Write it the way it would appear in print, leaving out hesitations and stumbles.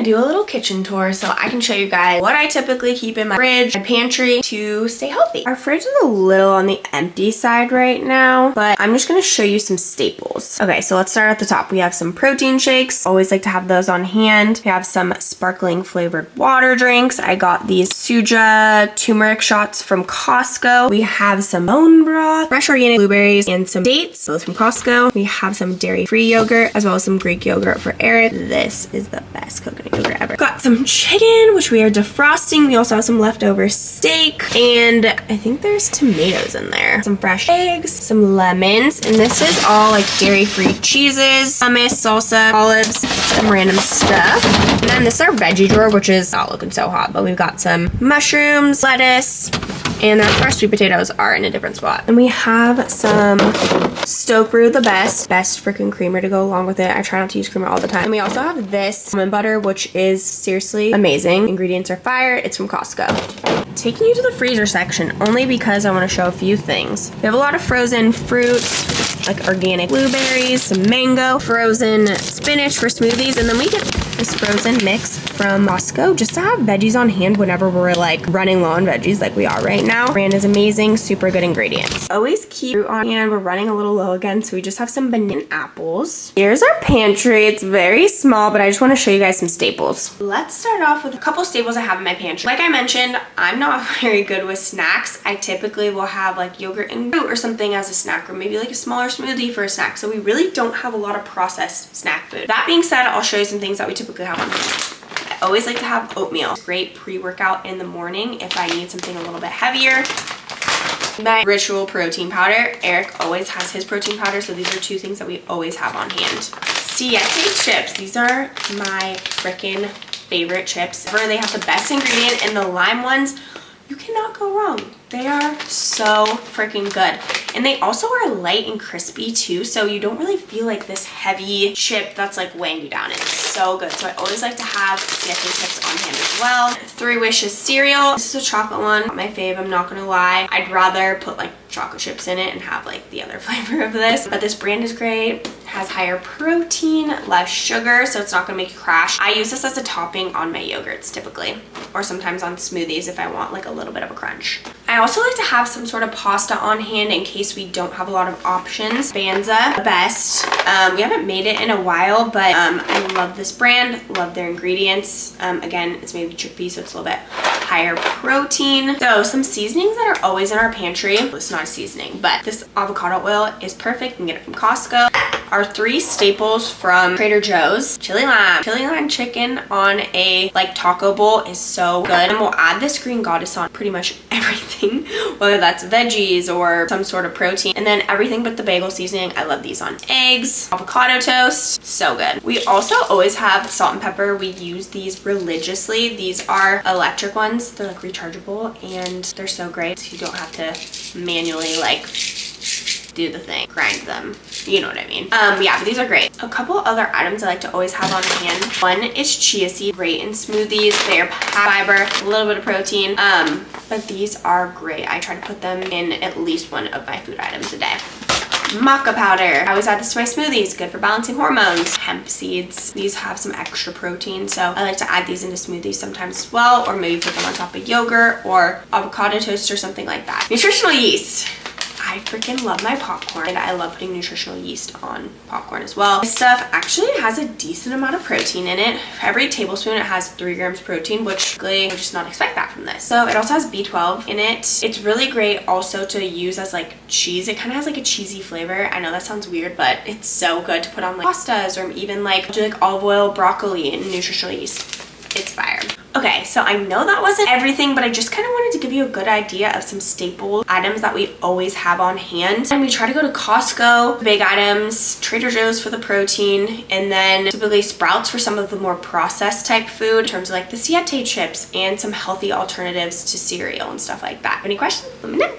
do a little kitchen tour so I can show you guys what I typically keep in my fridge, my pantry to stay healthy. Our fridge is a little on the empty side right now, but I'm just gonna show you some staples. Okay, so let's start at the top. We have some protein shakes. Always like to have those on hand. We have some sparkling flavored water drinks. I got these Suja turmeric shots from Costco. We have some bone broth, fresh organic blueberries, and some dates, both from Costco. We have some dairy-free yogurt, as well as some Greek yogurt for Eric. This is the best coconut yogurt ever. Got some chicken, which we are defrosting. We also have some leftover steak, and I think there's tomatoes in there. Some fresh eggs, some lemons, and this is all like dairy-free cheeses, hummus, salsa, olives, some random stuff. And then this is our veggie drawer, which is not looking so hot, but we've got some mushrooms, lettuce, and that's where our sweet potatoes are in a different spot. And we have some Stoke Brew, the best freaking creamer to go along with it. I try not to use creamer all the time. And we also have this almond butter, which is seriously amazing. Ingredients are fire. It's from Costco. Taking you to the freezer section only because I want to show a few things. We have a lot of frozen fruit, like organic blueberries, some mango, frozen spinach for smoothies, and then we get this frozen mix from Costco just to have veggies on hand whenever we're like running low on veggies like we are right now. Brand is amazing, super good ingredients. Always keep fruit on hand. We're running a little low again, so we just have some banana apples. Here's our pantry. It's very small, but I just want to show you guys some staples. Let's start off with a couple staples I have in my pantry. Like I mentioned, I'm not very good with snacks. I typically will have like yogurt and fruit or something as a snack, or maybe like a smaller smoothie for a snack. So we really don't have a lot of processed snack food. That being said, I'll show you some things that we typically have on hand. I always like to have oatmeal. Great pre-workout in the morning if I need something a little bit heavier. My Ritual protein powder. Eric always has his protein powder, so these are two things that we always have on hand. Siete chips. These are my freaking favorite chips. They have the best ingredient, and the lime ones, you cannot go wrong. They are so freaking good. And they also are light and crispy too, so you don't really feel like this heavy chip that's like weighing you down. It's so good. So I always like to have Siete chips on hand as well. Three Wishes cereal. This is a chocolate one. Not my fave, I'm not gonna lie. I'd rather put like chocolate chips in it and have like the other flavor of this. But this brand is great. Has higher protein, less sugar, so it's not gonna make you crash. I use this as a topping on my yogurts typically, or sometimes on smoothies if I want like a little bit of a crunch. I also like to have some sort of pasta on hand in case we don't have a lot of options. Banza, the best. We haven't made it in a while, but I love this brand, love their ingredients. Again, it's made with chickpeas, so it's a little bit higher protein. So some seasonings that are always in our pantry. Well, it's not a seasoning, but this avocado oil is perfect. You can get it from Costco. Our three staples from Trader Joe's. Chili lime chicken on a like taco bowl is so good. And we'll add this green goddess on pretty much everything, whether that's veggies or some sort of protein. And then everything but the bagel seasoning. I love these on eggs, avocado toast, so good. We also always have salt and pepper. We use these religiously. These are electric ones. They're like rechargeable and they're so great. So you don't have to manually like do the thing, grind them. You know what I mean. Yeah, but these are great. A couple other items I like to always have on hand. One is chia seed, great in smoothies. They are high fiber, a little bit of protein. But these are great. I try to put them in at least one of my food items a day. Maca powder. I always add this to my smoothies. Good for balancing hormones. Hemp seeds. These have some extra protein, so I like to add these into smoothies sometimes as well, or maybe put them on top of yogurt or avocado toast or something like that. Nutritional yeast. I freaking love my popcorn, and I love putting nutritional yeast on popcorn as well. This stuff actually has a decent amount of protein in it. For every tablespoon, it has 3 grams protein, which I would just not expect that from this. So it also has B12 in it. It's really great also to use as like cheese. It kind of has like a cheesy flavor. I know that sounds weird, but it's so good to put on like pastas, or even like do like olive oil, broccoli, and nutritional yeast. It's fire. Okay, so I know that wasn't everything, but I just kind of wanted to give you a good idea of some staple items that we always have on hand. And we try to go to Costco, big items, Trader Joe's for the protein, and then typically Sprouts for some of the more processed type food in terms of like the Siete chips and some healthy alternatives to cereal and stuff like that. Any questions? Let me know.